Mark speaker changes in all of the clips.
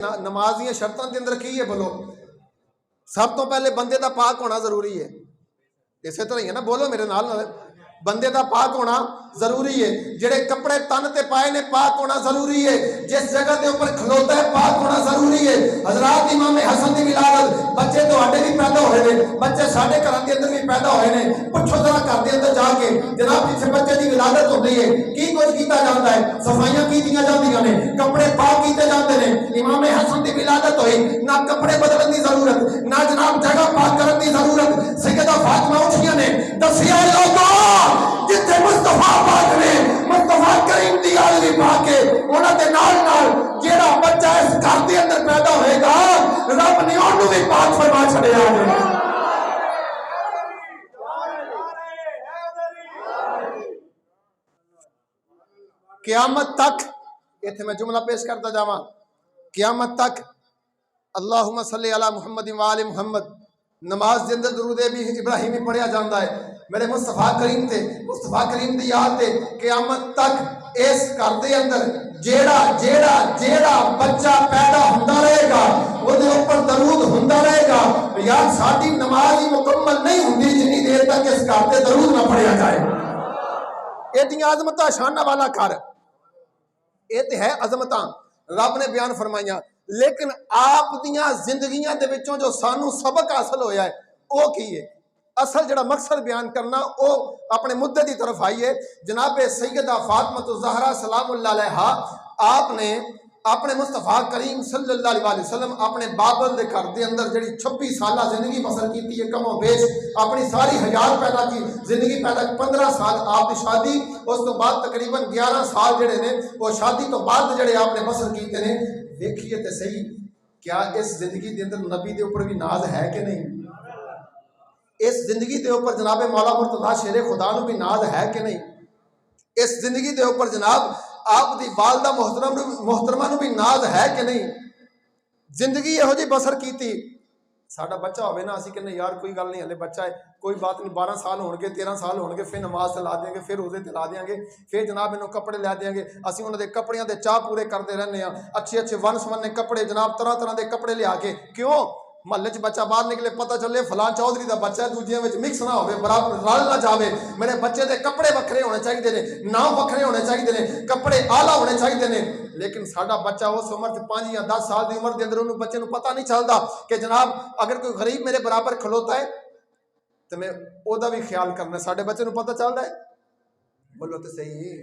Speaker 1: نماز دیا شرطاں دے اندر کی ہے بولو؟ سب تو پہلے بندے دا پاک ہونا ضروری ہے. اسی طرح ہی ہے نا، بولو میرے نال، بندے دا پاک ہونا ضروری ہے. جڑے کپڑے تن تے پائے نے پاک ہونا ضروری ہے. جس جگہ دے اوپر کھلوتا ہے پاک ہونا ضروری ہے. حضرات امام حسن دی ولادت، بچے تواڈے بھی پیدا ہوئے نے، بچے ساڈے گھراں دے اندر بھی پیدا ہوئے نے. پوچھو ذرا گھر دے اندر جا کے جناب جتھے بچے دی ولادت ہوندی ہے کی کچھ کیتا جاندا ہے؟ صفائیاں کیتیاں جاندیاں نے، کپڑے پاک کیتے جاندے نے. امام حسن دی ولادت ہوئی، نہ کپڑے بدلن دی ضرورت، نہ جناب جگہ پاک کرن دی ضرورت. سیدہ فاطمہ اٹھیاں نے دسیا لوگوں جتھے مصطفیٰ پاک نے مصطفیٰ کریم دی آلوی پا کے انہاں دے نال نال جیڑا بچہ اس گھر دے اندر پیدا ہوئے گا رب نے انہوں بھی پاک فرما چھڑیا ہے. قیامت تک ایتھے میں جملہ پیش کرتا جاواں، قیامت تک اللہم صلی علی محمد و آل محمد نماز دے اندر درود ابراہیمی پڑھیا جاندا ہے. میرے مصطفیٰ کریم تے مصطفیٰ کریم دی یاد تے قیامت تک اس گھر دے اندر جیڑا جیڑا جیڑا بچہ پیدا ہوندا رہے گا وہ دے اوپر درود ہوندا رہے گا. یار ساڈی نماز ہی مکمل نہیں ہوندی جنی دیر تک اس گھر تے درود نہ پڑھیا جائے. ایڈیاں عظمتاں شانہ والا گھر، یہ تے ہے عظمتاں رب نے بیان فرمائیاں، لیکن آپ دیاں زندگیاں دے وچوں جو سانو سبق حاصل ہویا ہے وہ کی ہے؟ اصل جڑا مقصد بیان کرنا وہ اپنے مدعے دی طرف آئیے. جناب سیدہ فاطمہ الزہرا سلام اللہ علیہا آپ نے اپنے مصطفیٰ کریم صلی اللہ علیہ وسلم اپنے بابل دے گھر دے اندر جڑی 26 سالہ زندگی بسر کیتی ہے، کم و بیش اپنی ساری حیات پیدا کی زندگی پیدا کی. 15 سال آپ کی شادی، اس تو بعد تقریباً 11 سال جڑے نے وہ شادی تو بعد جڑے آپ نے بسر کیتے نے. دیکھیے تے صحیح، کیا اس زندگی دے اندر نبی دے اوپر بھی ناز ہے کہ نہیں؟ اس زندگی دے اوپر جناب مولا مرتضیٰ شیر خدا نو بھی ناز ہے کہ نہیں؟ اس زندگی دے اوپر جناب آپ دی والدہ محترمہ نو بھی ناز ہے کہ نہیں؟ زندگی یہو جی بسر کیتی. ساڈا بچہ ہوئے نا اسی کہنے یار کوئی گل نہیں، ہلے بچہ ہے کوئی بات نہیں، 12 سال ہون گے 13 سال ہون گے پھر نماز لا دیں گے، پھر روزے لا دیں گے، پھر جناب انہوں کپڑے لے دیں گے. اسی انہوں دے کپڑیاں دے چاہ پورے کرتے رہنے ہیں، اچھے اچھے ون سمنے کپڑے جناب طرح طرح دے کپڑے لیا کے. کیوں؟ محلے چ بچہ باہر نکلے پتہ چلے فلاں چودھری دا بچہ ہے، دوجیاں وچ مکس نہ ہوئے، برابر رل نہ جاوے. میرے بچے دے کپڑے وکھرے ہونے چاہیے نے، نام وکھرے ہونے چاہیے نے، کپڑے آلہ ہونے چاہیے نے. لیکن ساڈا بچہ اس عمر 5 یا 10 سال دی عمر دے اندر انہوں بچے نو پتہ نہیں چلدا کہ جناب اگر کوئی غریب میرے برابر کھلوتا ہے تو میں او دا بھی خیال کرنا. ساڈے بچے نو پتہ چلدا ہے؟ بولو تو صحیح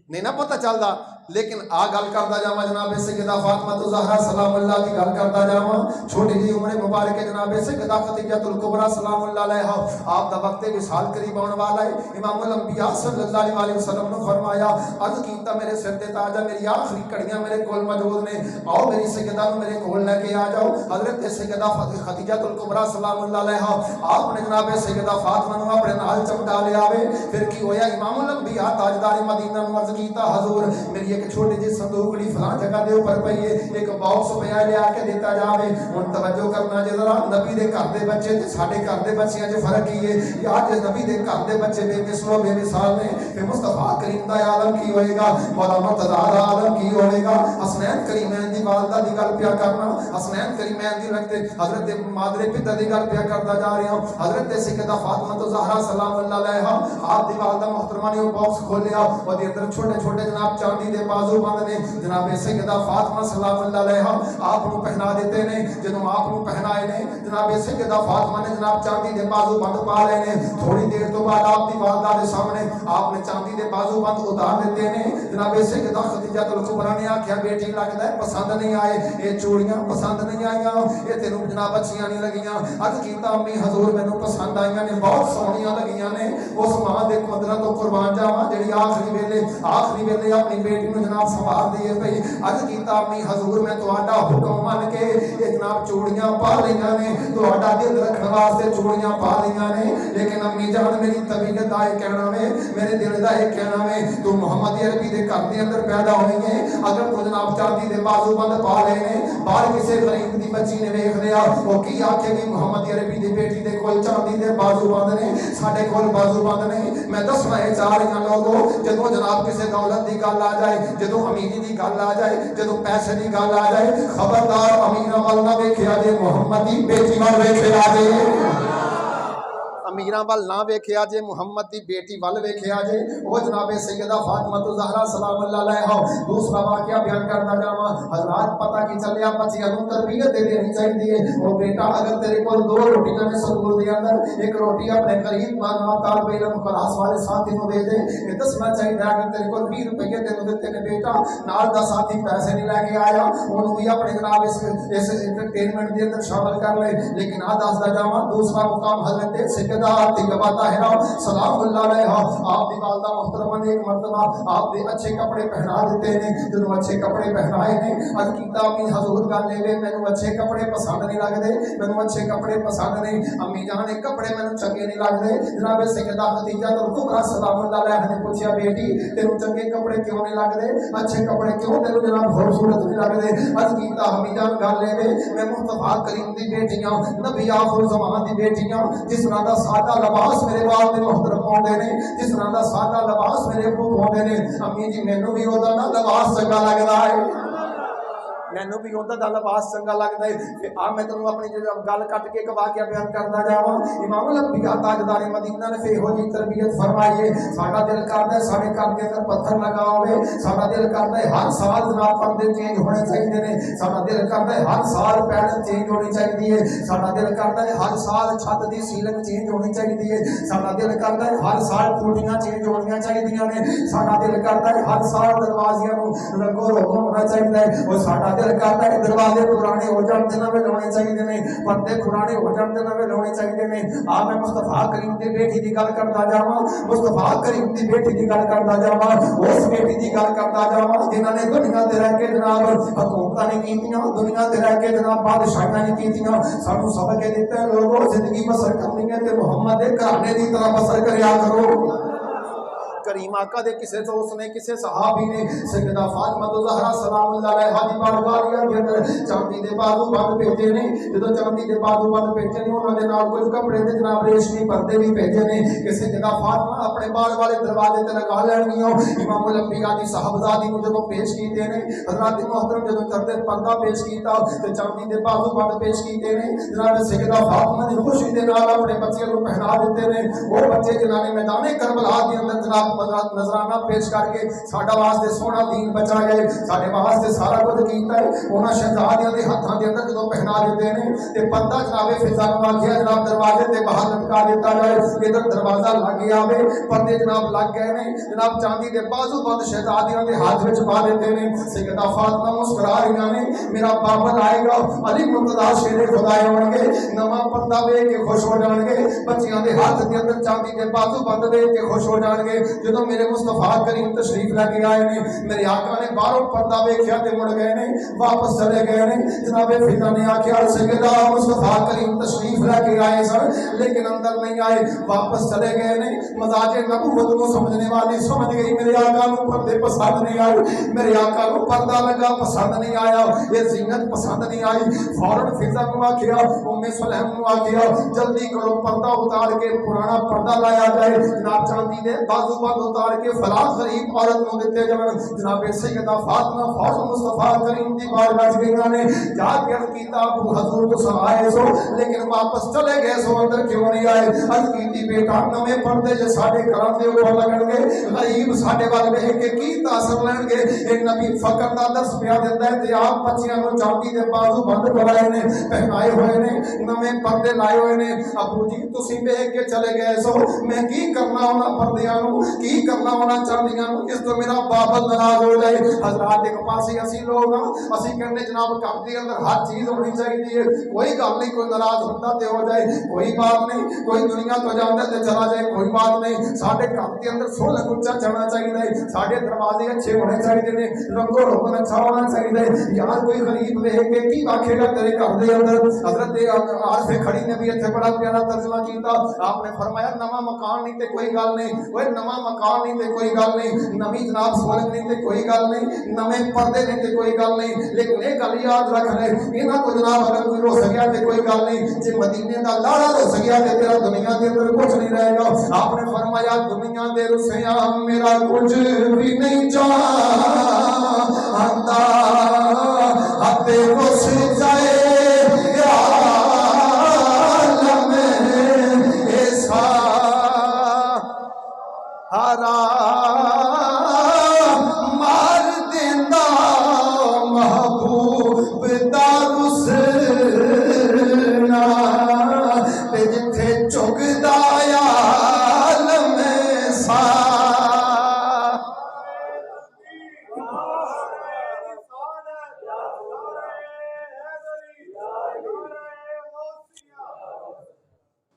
Speaker 1: نہیں نہ پتہ چلدا. لیکن آ گل کردا جاواں جناب سیدہ فاطمہ الزہرا سلام اللہ دی گل کردا جاواں. چھوٹی جی عمر مبارک جناب سیدہ خدیجہ الکبریٰ سلام اللہ علیہا آپ دا وقت وصال قریب آنے والا ہے. امام الانبیاء صلی اللہ علیہ وسلم نے فرمایا عرض کیتا میرے سر تے تاج ہے، میری آخری کڑیاں میرے کول موجود نے، آؤ میری سیدہ نو میرے کول لے کے آ جاؤ. حضرت سیدہ خدیجہ الکبریٰ سلام اللہ علیہا آپ نے جناب سیدہ فاطمہ نو اپنے نال چمٹا لیا وے. پھر کی ہویا؟ امام الانبیاء تاجدار مدینہ نو عرض کیتا حضور میری ایک چھوٹی جی صندوقڑی فلاں جگہ دے اوپر پئی ہے، ایک باکس پیا لے آ کے دیتا جاوے. ہن توجہ کرنا جے ذرا، نبی دے گھر دے بچے تے ساڈے گھر دے بچیاں جو فرق کی ہے یا جے نبی دے گھر دے بچے بے مثل و بے مثال نے تے مصطفیٰ کریم دا عالم کی ہوئے گا، مولا مرتضیٰ دا عالم کی ہوئے گا. حسنین کریمین دی والدہ دی گل پیا کرنا، حسنین کریمین دی رکھتے حضرت مادر پتا دی گل پیا کرتا جا رہا ہوں. حضرت سیدہ فاطمہ الزہرا سلام اللہ علیہا آپ دی والدہ محترمہ نے وہ باکس کھولیا، اور دے اندر چھوٹے چھوٹے جناب چاندی دے بازو بند نے. جناب سیدہ فاطمہ سلام اللہ علیہا آپ کو پہنا دیتے نے. جنہوں آپ کو پہنائے نے جناب سیدہ فاطمہ نے جناب چاندی دے بازو بند پا لے نے. تھوڑی دیر تو بعد آپ دی والدہ دے سامنے آپ نے چاندی دے بازو بند اتار دیتے نے. جناب سیدہ خدیجہ الکبریٰ نے آکھیا بیٹی لگدا ہے پسند نہیں آئے، یہ چوڑیاں پسند نہیں آئیاں، یہ تینوں جناب اچھیاں نہیں لگیاں. عرض کیتا امی حضور مینوں پسند آئیاں نے، بہت سونیاں لگیاں نے. اس ماں دے قدرت تو قربان جاواں جڑی آخری ویلے اپنی بیٹی نو جناب سنبھال دیے پئی. عرض کیتا امی حضور میں تہاڈا حکم من کے یہ جناب چوڑیاں پا لیاں نے، تہاڈا دل رکھن واسطے چوڑیاں پا لیاں نے. لیکن امی جان میری طبیعت دا یہ کہنا وے، میرے دل دا یہ کہنا وے تو محمد عربی دے گھر دے اندر پیدا ہوئی ہے، اگر تو جناب چاندی دے بازو بند پا لے نے، باہر کسے غریب دی بچی نے ویکھ لیا وہ کی آکھے گی محمد عربی دی بیٹی دے کول چاندی دے بازو بند نے، ساڈے کول بازو بند نے. میں دسنا یہ چاہ رہی لوگوں جدوں جناب کسی دولت دی گل آ جائے جدوں امیری دی گل آ جائے جدوں پیسے دی گل آ جائے خبردار امیراں ول نہ ویکھیا جے محمد دی بیٹی ول ویکھیا جے امیراں ول نہ ویکھیا جے محمد دی بیٹی ول ویکھیا جے او جناب سیدہ فاطمہ الزہرا سلام اللہ علیہا دوسرا واقعہ بیان کرتا جاواں حضرات پتہ کی چلیا بچیاں نوں تربیت دینی چاہیے او بیٹا اگر تیرے کول دو روٹیاں نے سکول دے اندر ایک روٹی اپنے قریب ماں طالب علم کلاس والے ساتھی نوں دے دے یہ دسنا چاہیے اگر تیرے کول 20 روپے تینوں دتے نے بیٹا نال دا ساتھی پیسے نہیں لے کے آیا اونوں بھی اپنے جناب اس انٹرٹینمنٹ دے اندر شامل کر لے لیکن آ دسدا جاواں دوسرا مقام حضرت سیدہ طیبہ طاہرہ سلام اللہ علیہا آپ دی والدہ محترمہ نے ایک مرتبہ آپ دے اچھے کپڑے پہنا دیتے نے جدوں اچھے کپڑے پہنائے نے عرض کیتا امی حضور گل لے مینوں اچھے کپڑے پسند نہیں لگدے مینوں اچھے کپڑے پسند نہیں امی جان نے کپڑے مینوں چنگے نہیں لگدے جناب سیدہ خدیجہ کبریٰ سلام اللہ علیہا نے پوچھا بیٹی تینوں چنگے کپڑے کیوں نہیں لگدے اچھے کپڑے کیوں تینوں جناب خوبصورت نہیں لگدے عرض کیتا امی جان گل لے میں مصطفیٰ کریم دی بیٹیاں نبی آخر زمان دی بیٹیاں جس طرح دا سادہ لباس میرے باپ دے محترم پاؤندے نے جس طرح دا سادہ لباس میرے ابو پاؤندے نے امی جی مینوں بھی اودا نا لباس چنگا لگدا ہے مینوں بھی اوندا دا لباس چنگا لگدا ہے آ میں تینوں اپنی گل کٹ کے ایک واقعہ بیان کردا جاواں امام الانبیاء تاجدار مدینہ نے فیہو جی تربیت فرمائی ہے ساڈا دل کردا ہے ساڈے گھر دے اندر پتھر لگا ہوے ساڈا دل کردا ہے ہر سال جناب پردے چینج ہونے چاہیے نے ساڈا دل کردا ہے ہر سال پینل چینج ہونی چاہیے ساڈا دل کردا ہے ہر سال چھت دی سیلنگ چینج ہونی چاہیے ساڈا دل کردا ہے ہر سال ٹوٹیاں چینج ہونیاں چاہیے نے ساڈا دل کردا ہے ہر سال دروازیاں نوں رنگو رنگ ہونا چاہیے او ساڈا دل کرتا ہے دروازے پرانے ہو جان تے نویں لانے چاہیے نے پردے پرانے ہو جان تے نویں لانے چاہیے نے آ میں مصطفیٰ کریم دی بیٹی دی گل کردا جاواں مصطفیٰ کریم دی بیٹی دی گل کردا جاواں اس بیٹی دی گل کردا جاواں جنہاں نے دنیا تے رہ کے جناب حکومتاں نے کیتیاں دنیا تے رہ کے جناب بادشاہیاں نے کیتیاں سانوں سبق دتا ہے لوگوں زندگی بسر کرنی ہے تے محمد دے گھرانے دی طرح بسر کریا کرو کریم آقا دے کسے دوست نے کسے صحابی نے سیدہ فاطمہ الزہرا سلام اللہ علیہا دی بارگاہ دے اندر چاندی دے بازو بند بھیجے نے جدوں چاندی دے بازو بند بھیجے نے انہاں دے نال کچھ کپڑے تے جناب ریشمی پردے بھی بھیجے نے کہ سیدہ فاطمہ اپنے بال والے دروازے تے لگا لینگیاں امام الانبیاء دی صاحبزادی نوں جدوں پیش کیتے نے حضرات محترم جدوں چردے پردہ پیش کیتا تے چاندی دے بازو بند پیش کیتے نے جناب سیدہ فاطمہ دی خوشی دے نال اپنے بچے نوں پہنا دیتے نے وہ بچے جنہاں نے میدان کربلا دے اندر جناب نظرانہ پیش کر کے ساڈا واسطے سونا دین بچا گئے ساڈے واسطے سارا کچھ کیتا ہے انہاں شہزادیاں دے ہتھاں دے اندر جدوں پہنا دیتے نے تے پردہ جناب فضا نوں آکھیا جناب دروازے تے باہر لٹکا دیتا جائے ادھر دروازہ لگ گیا وے پردے جناب لگ گئے نے جناب چاندی دے بازو بند شہزادیاں دے ہاتھ وچ پا دیتے نے سیدہ فاطمہ مسکرا رہی نے میرا بابل آئے گا علی مرتضیٰ شیر خدا ہون گے نواں پردہ ویکھ کے خوش ہو جان گے بچیاں دے ہاتھ دے اندر چاندی دے بازو بند ویکھ کے خوش ہو جان گے جدوں میرے مصطفیٰ کریم تشریف لے کے آئے نے میرے آقا نے باہروں پردہ ویکھیا تے مڑ گئے نے واپس چلے گئے نے جناب فضا نے آکھیا سیدہ مصطفیٰ کریم تشریف لے کے آئے سن لیکن اندر نہیں آئے واپس چلے گئے نے مزاج نبوت کو سمجھنے والی سمجھ گئی میرے آقا کو پردے پسند نہیں آئے میرے آقا کو پردہ لگا پسند نہیں آیا یہ زینت پسند نہیں آئی فوراً فضا کو آکھیا ام سلیم کو آکھیا جلدی کرو پردہ اتار کے پرانا پردہ لایا جائے جناب چاندی دے بازو بند اتار کے فلاں غریب عورت نوں دتے جان جناب سیدہ فاطمہ فوراً مصطفیٰ کریم دی بارگاہ گئیاں نے جا کے کیتا ابو حضور تو سمائے سو لیکن واپس چلے گئے سو اندر کیوں نہیں آئے عرض کیتی بیٹا نویں پردے جو ساڈے گھراں دے اوپر لگن گے غریب ساڈے ول ویکھ کے کی تاثر لین گے اے نبی فقر دا درس پیا دیندا ہے تے آپ بچیاں نوں چاندی دے بازو بند کرائے نے پہنائے ہوئے نے نویں پردے لائے ہوئے نے ابو جی تسی ویکھ کے چلے گئے سو میں کی کرنا انہاں پردیاں نوں کی کرنا ہونا چاندیاں نوں جس تو میرا بابل ناراض ہو جائے حضرات ایک پاسے اسی لوگ ہاں اسی کہنے جناب گھر دے اندر ہر چیز ہونی چاہیے کوئی گل نہیں کوئی ناراض ہوتا تے ہو جائے کوئی بات نہیں کوئی دنیا تو جاندا تے چلا جائے کوئی بات نہیں ساڈے گھر دے اندر سولہ کچا جانا چاہیے ساڈے دروازے اچھے ہونے چاہیے نے رنگو روغن اچھا ہونا چاہیے یار کوئی غریب ویکھ کے کی آکھے گا تیرے گھر دے اندر حضرت عارف کھڑی نے بھی ایتھے بڑا پیارا ترجمہ کیتا آپ نے فرمایا نواں مکان نہیں تے کوئی گل نہیں اوے نواں مکان نہیں تے کوئی گل نہیں، نویں جناب سہولت نہیں تے کوئی گل نہیں، نویں پردے نہیں تے کوئی گل نہیں، لیکن ایک گل یاد رکھ لے انہاں تو جناب اگر کوئی روس گیا تے کوئی گل نہیں، جے مدینے دا لاڑا روس گیا تے تیرا دنیا دے اندر کچھ نہیں رہے گا۔ آپ نے فرمایا دنیا دے رسیاں میرا کچھ بھی نہیں چاہتا، ہتے رس جائے عالم ایسا ہرا مار دیندا محبوب دا رسنا تے جتھے چگدا عالم ایسا۔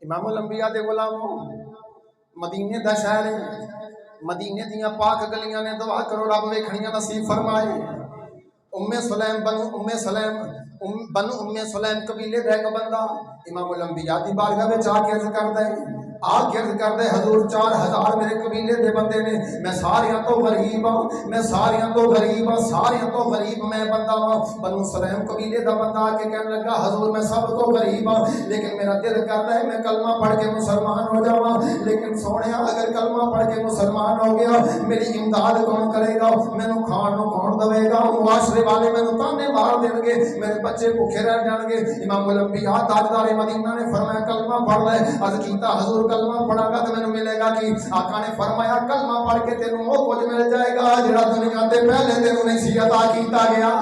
Speaker 1: امام الانبیاء دے غلاموں مدینے دا شہر ہے، مدینے دیاں پاک گلیاں نے دعا کرو رب ویکھنیاں نصیب فرمائے۔ ام سلیم بنو ام سلیم قبیلے دا ایک بندہ امام الانبیاء دی بارگاہ وچ آ کے عرض کردا ہے، حضور 4000 میرے قبیلے دے بندے نے، میں ساریاں تو غریب ہاں، ساریاں تو غریب میں بندہ ہاں۔ بنو سلیم قبیلے دا بندہ آ کے کہنے لگا حضور میں سب تو غریب ہاں، لیکن میرا دل کرتا ہے میں کلمہ پڑھ کے مسلمان ہو جاواں، لیکن سونیا اگر کلمہ پڑھ کے مسلمان ہو گیا میری امداد کون کرے گا، مینوں کھان نوں کون دے گا، معاشرے والے مینوں تانے مار دین گے، میرے بچے بھوکے رہ جان گے۔ امام الانبیاء تاجدار مدینہ نے فرمایا کلمہ پڑھ لے۔ عرض کیتا حضور کلمہ پڑھا گا تو مینوں ملے گا کی؟ آقا نے فرمایا کلمہ پڑھ کے تینوں وہ کچھ مل جائے گا جڑا دنیا تے پہلے تینوں نہیں سی عطا کیتا گیا،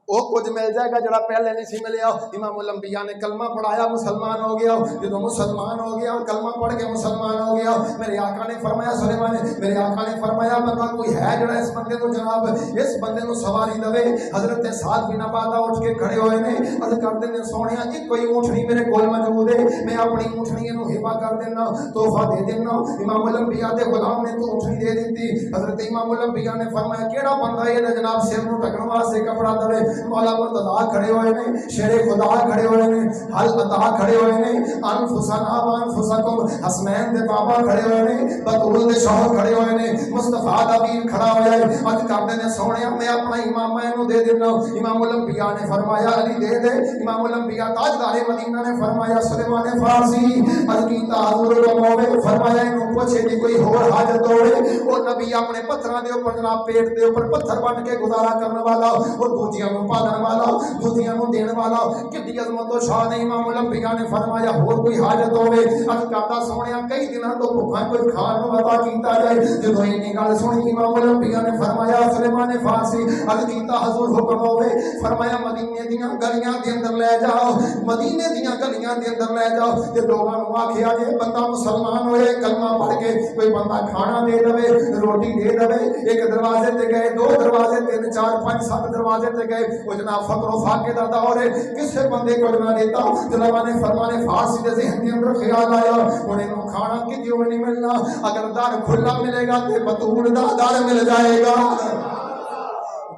Speaker 1: وہ کچھ مل جائے گا جڑا پہلے نہیں سی ملیا۔ امام الانبیاء نے کلمہ پڑھایا مسلمان ہو گیا، جدو مسلمان ہو گیا کلمہ پڑھ کے مسلمان ہو گیا، میرے آقا نے فرمایا سلیمان میرے آقا نے فرمایا بندہ کوئی ہے جڑا اس بندے کو جناب اس بندے کو سواری دے۔ حضرت سعد بن عبادہ اٹھ کے کھڑے ہوئے نے، عرض کرتے نے سونیا ایک کوئی اونٹنی میرے کول موجود ہے، میں اپنی اونٹنی نو ہبہ کر دینا، تحفہ دے دینا۔ امام الانبیاء دے غلام نے تو اونٹنی دے دیتی۔ حضرت امام الانبیاء نے فرمایا کیڑا بندہ ہے جناب سر نو ڈھکن واسطے کپڑا دے؟ مولا مرتضیٰ کھڑے ہوئے نے، شیر خدا کھڑے ہوئے نے، حل عطا کھڑے ہوئے نے، انفسنا وانفسکم حسنین دے بابا کھڑے ہوئے نے، بطول دے شوہر کھڑے ہوئے نے، مصطفیٰ دا ویر کھڑا ہوا ہے۔ اج کردے نے سونیا میں اپنا امام اینو دے دینا۔ امام الانبیاء نے فرمایا علی دے دے۔ امام الانبیاء تاجدار مدینہ نے فرمایا سلیمان فارسی عرض کیتا حضور کو موے فرمایا اینو پوچھے دی کوئی ہور حاجت ہوے؟ او نبی اپنے پتھراں دے اوپر جناب پیٹ دے اوپر پتھر بن کے گزارا کرنے والا، اور دوجیاں نوں پالن والا، دوجیاں نوں دین والا، کتنی عظمت و شان ہے۔ امام الانبیاء نے فرمایا ہور کوئی حاجت ہوے؟ عرض کرتا سونیا کئی دناں تو بھوکا کوئی کھان نوں عطا کیتا جائے۔ جدوں اینی گل سنی امام الانبیاء نے فرمایا سلیمان فارسی عرض کیتا حضور حکم ہوے؟ فرمایا مدینے دیاں گلیاں دے اندر لے جاؤ، مدینے دیاں گلیاں دے اندر لے جاؤ تے لوگاں نوں آکھیا جے بندہ مسلمان ہوئے کلمہ پڑھ کے کوئی بندہ کھانا دے دے، روٹی دے دے۔ ایک دروازے تے گئے، دو دروازے، 3 4 5 7 دروازے تے گئے، وہ جناب فقر و فاقے دا دور ہے، کسے بندے کو نہ دیتا۔ جناب نے فرمانے فارسی دے ذہن دے اندر خیال آیا ہن اینوں کھانا کدیوں نہیں ملنا، اگر در کھلا ملے گا تے بطول دا در مل جائے گا،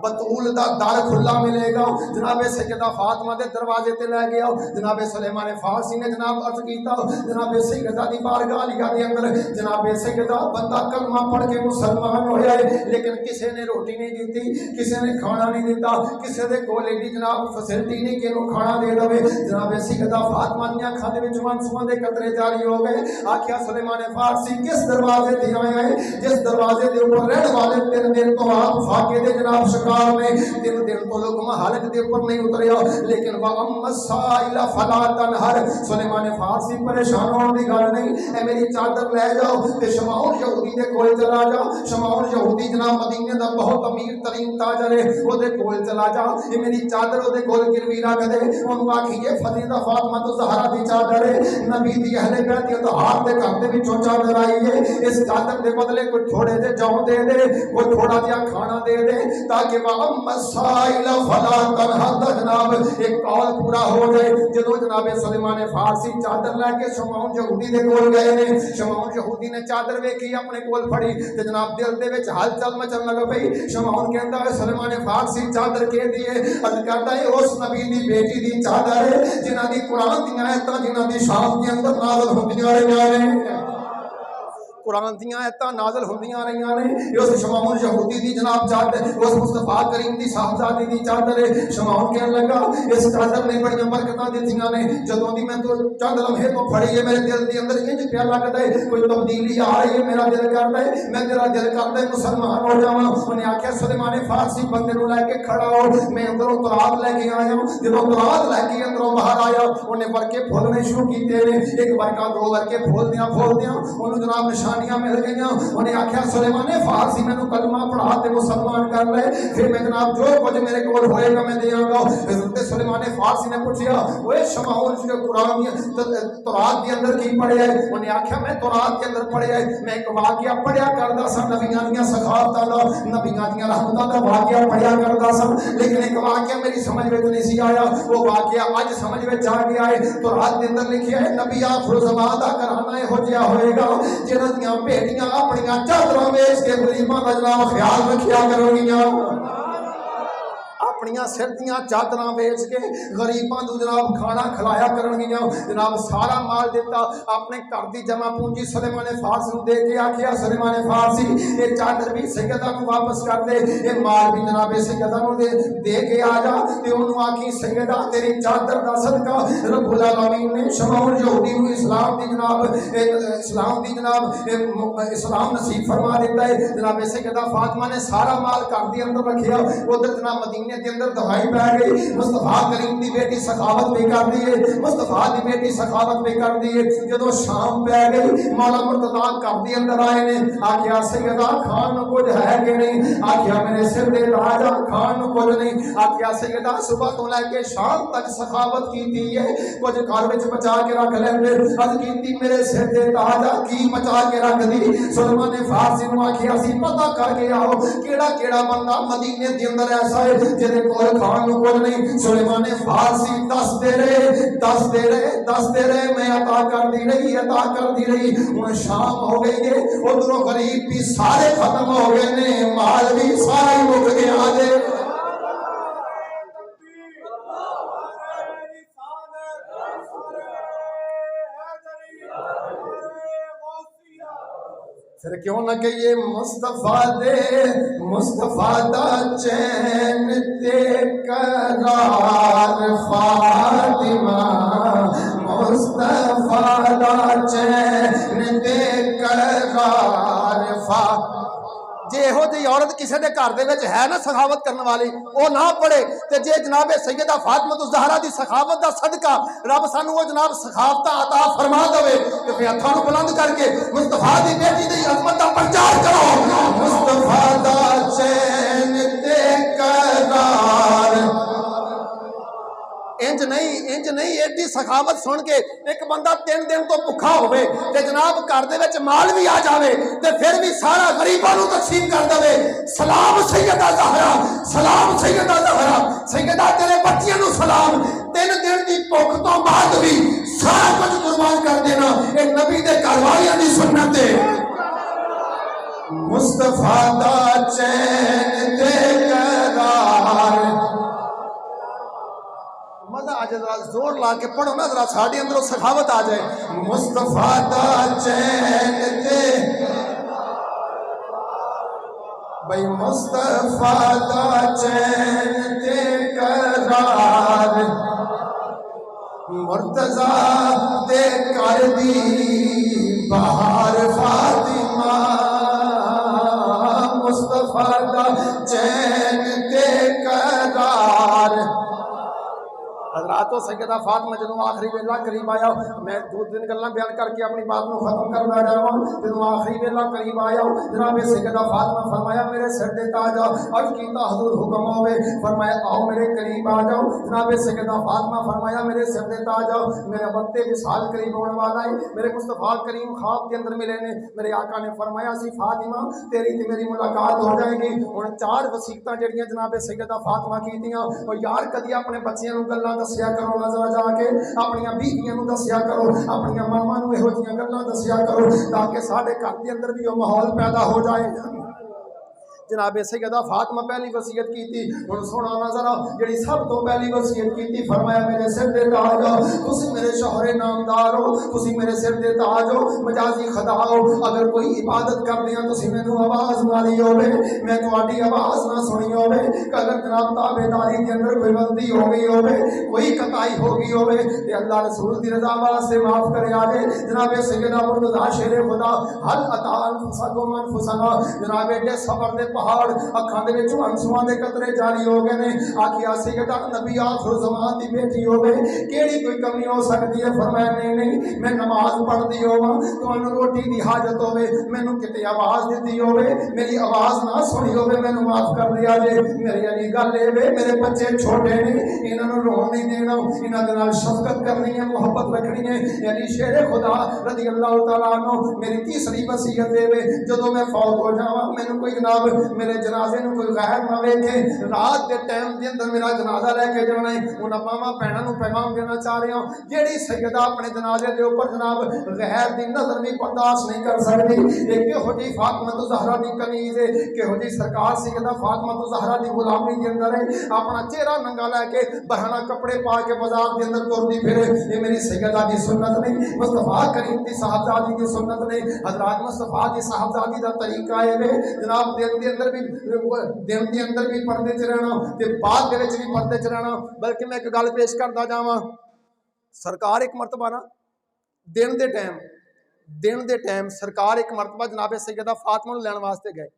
Speaker 1: بطول دا در کھلا ملے گا۔ جناب سیدہ فاطمہ دے دروازے تے لے گیا، جناب سلیمان فارسی نے جناب عرض کیتا جناب سیدہ دی بارگاہ علیہ دے اندر جناب سیدہ بندہ کلمہ پڑھ کے مسلمان ہویا ہے، لیکن کسے نے روٹی نہیں دیتی، کسے نے کھانا نہیں دیتا، کسے دے کول ایڈی جناب فیسلٹی نہیں کہ انہوں کھانا دے دے۔ جناب سیدہ فاطمہ دی اکھاں دے وچ آنسواں دے قطرے جاری ہو گئے۔ آکھیا سلیمان فارسی کس دروازے تے آیا ہے؟ جس دروازے دے اوپر رہن والے 3 دن تو آپ فاقے دے جناب میں 3 دن تو لقمہ حالت دے اوپر نہیں اتریا، لیکن وَأَمَّ السَّائِلَ فَلَا تَنْهَرْ۔ سلیمان فارسی پریشان ہونے دی گل نہیں، اے میری چادر لے جاؤ تے شمعون یہودی دے کول چلا جا۔ شمعون یہودی جناب مدینے دا بہت امیر ترین تاجر ہے، او دے کول چلا جا، اے میری چادر او دے کول گروی رکھ دے، اونوں آکھیے فریدہ فاطمہ تو زہرا دی چادر ہے، نبی دی اہل بیت اطہار دے گھر دے وچوں چادر آئی ہے، اس چادر دے بدلے کوئی تھوڑے جے جو دے دے، کوئی تھوڑا جہا کھانا دے دے تاکہ وَأَمَّ السَّائِلَ فَلَا تَنْهَرْ دا جناب ایک قول پورا ہو جائے۔ جدو جناب سلیمان فارسی چادر لے کے شمعون یہودی دے کول گئے نے، شمعون یہودی نے چادر ویکھی اپنے کول پھڑی تے جناب دل دے وچ ہلچل مچن لگ پئی۔ شمعون کہندا ہے سلیمان فارسی چادر کے دیے؟ عرض کردا ہے اس نبی دی بیٹی دی چادر ہے جنہاں دی قرآن دی آیتاں جنہاں دی شان دے اندر نازل ہوندیاں رہیاں نے۔ قرآن دیاں آیتاں نازل ہوندیاں رہیاں نے. اس شمعون یہودی دی جناب چادر, اس مصطفیٰ کریم دی صاحبزادی دی چادر ہے. شمعون کہنے لگا اس چادر نے بڑی برکتاں دتیاں نے, جدوں دی میں تو چند لمحے تو پڑھی ہے میرے دل دے اندر انج پیا لگدا ہے کوئی تبدیلی آ رہی ہے. میرا دل کردا ہے میں تیرا دل کردا ہے مسلمان ہو جاواں. انہیں آکھیا سلیمان فارسی بندے نو لے کے کھڑا ہو, میں اندروں تورات لے کے آیا. جدوں تورات لے کے اندروں باہر آیا انہیں ورکے پھولنے شروع کیتے نے. ایک ورکا دو ورکے پھولدیاں انہوں جناب نشانیاں مل گئیاں. انہیں آکھیا سلیمان فارسی مینوں کلمہ پڑھا تے مسلمان کر لے, پھر میں جناب جو کچھ میرے کول ہوئے گا میں دیاں گا. حضرت سلیمان فارسی نے پوچھیا اوے شمعون قرآن تورات کے اندر کی پڑھیا ہے؟ انہیں آکھیا میں تورات کے اندر پڑھیا ہے, میں ایک واقعہ پڑھیا کردا سا نبیاں دیاں سخاوتاں دا, نبیاں دیاں رحمتاں دا واقعہ پڑھیا کردا سا, لیکن ایک واقعہ میری سمجھ وچ نہیں سی آیا. وہ واقعہ اج سمجھ وچ آ گیا ہے. تورات کے اندر لکھیا ہے نبی آخر الزمان دا گھرانہ ہو جیا ہوئے گا جنہاں دیاں بیٹیاں اپنیاں چادراں ویچ کے غریباں دا جناب خیال رکھیا کرو گیاں. اپنیاں سر دیاں چادراں ویچ کے غریباں نوں جناب کھانا کھلایا کرنگیاں. جناب سارا مال دیتا, اپنے گھر دی جمع پونجی سلیمان فارسی نوں دے کے آکھیا سلیمان فارسی یہ چادر بھی سیدہ نوں واپس کر دے, یہ مال بھی جناب سیدہ نوں دے کے آ جا. تے اونوں آکھی سیدہ تیری چادر دا صدقہ رب العالمین نے شمعون یہودی نوں اسلام دی جناب اسلام نصیب فرما دیتا ہے. جناب سیدہ فاطمہ نے سارا مال گھر دے اندر رکھیا. ادھر جناب مدینے کے اندر دوائی پہ گئی. مصطفیٰ کریم دی بیٹی سخاوت بھی کر دیے, مصطفیٰ دی بیٹی سخاوت بھی کر دیے. جدو شام پہ گئی مولا مرتضیٰ گھر دے اندر آئے نے, آکھیا سیدہ کھان نو کچھ ہے کہ نہیں؟ آکھیا میرے سر دے تاج کھان نو کچھ نہیں. آکھیا سیدہ صبح تو لے کے شام تک سخاوت کیتی ہے, کچھ گھر وچ بچا کے رکھ لیندے. عرض کیتی میرے سر دے تاج کی بچا کے رکھ دی؟ سلیمان فارسی نو آکھیا سی پتہ کر کے آؤ کیڑا کیڑا بندہ مدینے دے اندر ایسا ہے جدے کوئی کھان نو کچھ نہیں. سلیمان فارسی دس دے رہے میں عطا کر دی رہی ہوں. شام ہو گئی ہے, ادھروں غریب بھی سارے ختم ہو گئے نے, مال بھی سارے مک گیا دے. پھر کیوں نہ کہیے مصطفیٰ دا چین تے قرار فاطمہ, مصطفیٰ دا چین تے قرار فاطمہ. جے ہو جی عورت کسی دے گھر دے وچ ہے نا سخاوت کرنے والی وہ نہ پڑھے, تے جے جناب سیدہ فاطمہ الزہرا دی سخاوت دا صدقہ رب سانو وہ جناب سخاوت عطا فرما دے تے پھر ہتھاں نوں بلند کر کے مصطفیٰ دی بیٹی دی عظمت دا پرچار کرو. مصطفیٰ دا چین تے قرار انج نہیں ایڈی سخاوت سن کے ایک بندہ 3 دن تو بھکھا ہوئے تے جناب گھر دے وچ مال بھی آ جاوے تے پھر بھی سارا غریباں نوں تقسیم کر دے. سلام سیدہ زہرا, سلام سیدہ زہرا, سیدہ تیرے بچیاں نوں سلام. 3 دن دی بھوک تو بعد بھی سارا کچھ قربان کر دینا اے نبی دے گھر والیاں دی سنت ہے. مصطفیٰ دا چین تے قرار. مزہ آ جائے, ذرا زور لا کے پڑھو نا, ذرا ساڑی اندروں سخاوت آ جائے. مصطفیٰ دا چین تے بھئی مصطفیٰ دا چین تے قرار, مرتضیٰ تے کر دی بہار فاطمہ, مصطفیٰ دا چین تے قرار. حضرات سیدہ فاطمہ جدوں آخری ویلا قریب آیا, میں 2 دن گلاں بیان کر کے اپنی بات کو ختم کرنا جاواں. جدوں آخری ویلا قریب آیا جناب سیدہ فاطمہ فرمایا میرے سر دے تاج, عرض کیتا حضور حکم ہوے, فرمایا آؤ میرے قریب آ جاؤ. جناب سیدہ فاطمہ فرمایا میرے سر دے تاج میرے وقت وصال قریب ہونے والا ہے, میرے مصطفیٰ کریم خواب کے اندر ملے نے. میرے آقا نے فرمایا سی فاطمہ تیری تے میری ملاقات ہو جائے گی. ہن 4 وصیتاں جڑیاں جناب سیدہ فاطمہ کیتیاں, او یار کدی اپنے بچیاں نوں گلاں دسیا کرو نا, ذرا جا کے اپنی بیویاں نوں دسیا کرو, اپنی ماواں نوں ایہو جیاں گلاں دسیا کرو تاکہ ساڈے گھر دے اندر بھی وہ ماحول پیدا ہو جائے. جناب سیدہ فاطمہ پہلی وصیت کی تھی ہن سونا نہ ذرا جڑی سب تو پہلی وصیت کی تھی فرمایا میرے سر دے تاج ہو تسی میرے شوہر نامدار ہو تسی میرے سر دے تاج ہو مجازی خدا ہو اگر کوئی عبادت کردیاں تسی مینوں آواز ماری ہوے میں تہاڈی آواز نہ سنی ہوے اگر جناب تابعداری دے اندر کوئی غلطی ہو گئی ہوے کوئی قطائی ہو گئی ہوے تے اللہ رسول دی رضا واسطے معاف کرے آجے جناب سیدہ مرتضی شیر خدا حل عطا انفسکم انفسنا جناب ایڈے صبر دے پہاڑ اکھاں دے وچوں انسواں دے قطرے جاری ہو گئے نے آکھیا سیدہ نبی آخر زمان دی بیٹی ہوے کیڑی کوئی کمی ہو سکتی ہے فرمایا نہیں میں نماز پڑھدی ہوواں تانوں روٹی دی حاجت ہوے مینوں کتے آواز دتی ہوے میری آواز نہ سنی ہوے مینوں معاف کر دیا جے میری علی گل اے وے میرے بچے چھوٹے نے انہاں نوں رون نہیں دینا انہاں دے نال شفقت کرنی ہے محبت رکھنی ہے یعنی شیر خدا رضی اللہ تعالیٰ عنہ میری تیسری وصیت دے وے جدوں میں فوت ہو جاواں مینوں کوئی جناب میرے جنازے نوں کوئی غیر نہ ویکھے رات دے ٹائم دے اندر میرا جنازہ لے کے جانا ہے انہاں ماواں بہناں نوں پیغام دینا چاہ رہا ہوں جیڑی سیدہ اپنے جنازے دے اوپر جناب غیر دی نظر بھی برداشت نہیں کر سکتی ایک کہو جی فاطمہ زہرا دی کنیز ہے کہو جی سرکار سیدہ فاطمہ زہرا دی غلامی دے اندر ہے اپنا چہرہ ننگا لے کے برہنہ کپڑے پا کے بازار دے اندر ٹردی پھرے یہ میری سیدہ دی سنت نہیں مصطفیٰ کریم دی صاحبزادی دی سنت نہیں حضرات مصطفیٰ دی صاحبزادی دا طریقہ ہے جناب دن دے اندر بھی پردے چ رہنا تے بعد دے وچ بھی پردے چ رہنا بلکہ میں ایک گل پیش کردا جاواں سرکار ایک مرتبہ نا دن دے ٹائم سرکار ایک مرتبہ جناب سیدہ فاطمہ نوں لین واسطے گئے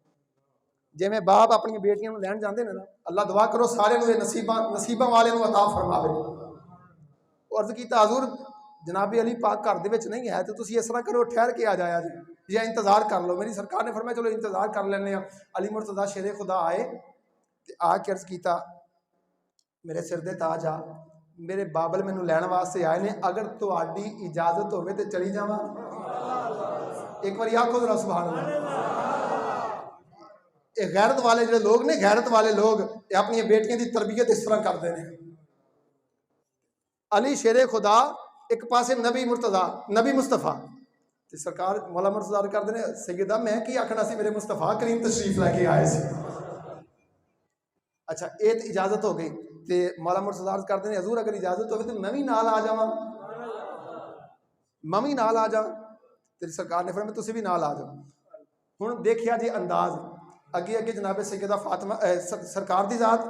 Speaker 1: جے میں باپ اپنی بیٹیاں نوں لین جاندے نے نا اللہ دعا کرو سارے نوں نصیباں والے نوں عطا فرماوے عرض کیتا حضور جناب علی پاک گھر دے وچ نہیں ہے تو تسی اس طرح کرو ٹھہر کے آ جایا جی یا انتظار کر لو میری سرکار نے فرمایا چلو انتظار کر لینے ہیں علی مرتضیٰ شیر خدا آئے تے آ کے عرض کیتا میرے سر دے تاج آ میرے بابل مینوں لین واسطے آئے نے اگر تہاڈی اجازت ہوے تے چلی جاواں ایک بار آکھو ذرا سبحان اللہ یہ غیرت والے جڑے لوگ نے غیرت والے لوگ یہ اپنی بیٹیاں دی تربیت اس طرح کرتے ہیں علی شیر خدا ایک پاسے نبی مرتضیٰ نبی مصطفیٰ تے سرکار مولا مرتضیٰ کرتے ہیں سیدہ میں کی آکھنا سی میرے مصطفیٰ کریم تشریف لے کے آئے سی اچھا ایت اجازت ہو گئی تے مولا مرتضیٰ کرتے ہیں حضور اگر اجازت ہوگی تو میں بھی نال آ جاواں میں نال آ جاواں تے سرکار نے فرمایا تسی بھی نال آ جاؤ ہن دیکھیا جی انداز اگے جناب سیدہ فاطمہ سرکار دی ذات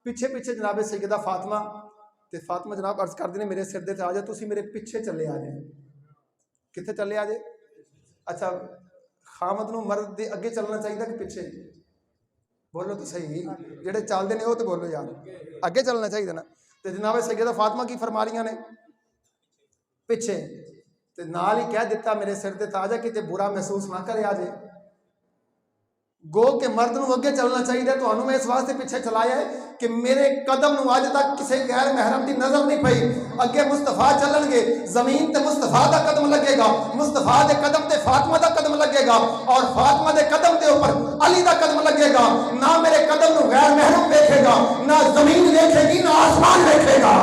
Speaker 1: پیچھے جناب سیدہ فاطمہ تے فاطمہ جناب عرض کر دینے میرے سر دے تے آ جائے تسی میرے پیچھے چلے آ جائے کتنے چلے آ جائے اچھا خامد نو مرد دے اگے چلنا چاہیے کہ پیچھے بولو تو صحیح جڑے چل دے نے وہ تو بولو یار اگے چلنا چاہیے نا تے جناب سیدہ فاطمہ کی فرما رہی نے پیچھے تے نال ہی کہہ دیتا میرے سر تے تاج ہے کہ برا محسوس نہ کرے آ جائے گو کہ مرد نو اگے چلنا چاہیے تو میں اس واسطے پیچھے چلایا ہے کہ میرے قدم نو آج تک کسی غیر محرم دی نظر نہیں پئی اگے مصطفیٰ چلن گے زمین تے مصطفیٰ دا قدم لگے گا مصطفیٰ دے قدم تے فاطمہ دا قدم لگے گا اور فاطمہ دے قدم دے اوپر علی دا قدم لگے گا نہ میرے قدم نو غیر محرم دیکھے گا نہ زمین دیکھے گی نہ آسمان دیکھے گا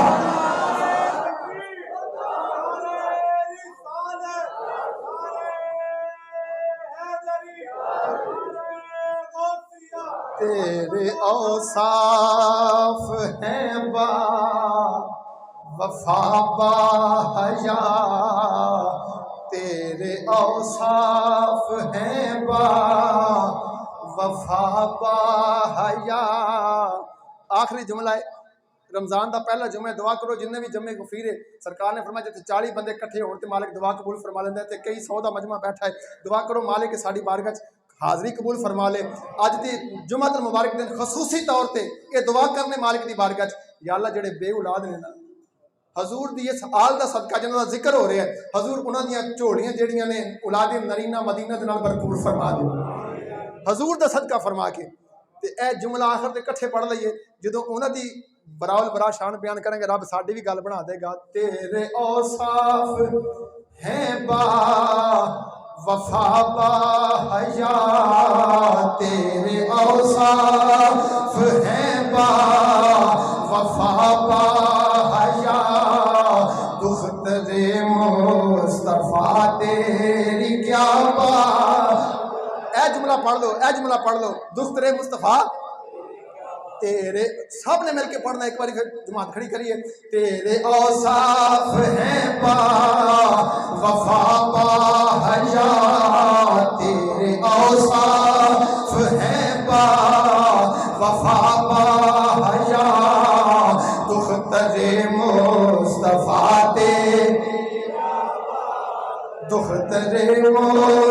Speaker 1: تیرے اوصاف ہیں با وفا با حیا تیرے اوصاف ہیں با وفا با حیا آخری جملہ ہے رمضان دا پہلا جمعہ دعا کرو جن نے بھی جمعے غفیر ہے سرکار نے فرمایا جتے 40 بندے کٹھے ہون تے مالک دعا قبول فرما لیندا ہے تے کئی 100 دا مجمع بیٹھا ہے دعا کرو مالک کہ ساڈی بارگاہ حاضری قبول فرما لے اج دی جمعہ المبارک دن خصوصی طور تے یہ دعا کرنے مالک دی بارگاہ یا اللہ جڑے بے اولاد نے نا حضور دی اس آل دا صدقہ جنہاں دا ذکر ہو رہا ہے حضور انہاں دیاں جھوڑیاں جڑیاں نے اولاد نرینہ مدینہ دے نال بھرپور فرما دے حضور دا صدقہ فرما کے تے اے جملہ آخر تے کٹھے پڑھ لئیے جدوں انہاں دی براول برا شان بیان کریں گے رب ساڈی بھی گل بنا دے گا تیرے اوصاف ہیں با وفا با حیا تیرے اوصاف ہیں با وفا با حیا دختر مصطفیٰ تیری کیا بات اے جملہ پڑھ لو اے جملہ پڑھ لو، دختر مصطفیٰ تیرے، سب نے مل کے پڑھنا، ایک بار پھر جماعت کھڑی کریے. تیرے اوصاف ہیں با وفا با حیا، تیرے اوصاف ہیں با وفا با حیا، دختر مصطفیٰ تیرے، دختر مصطفیٰ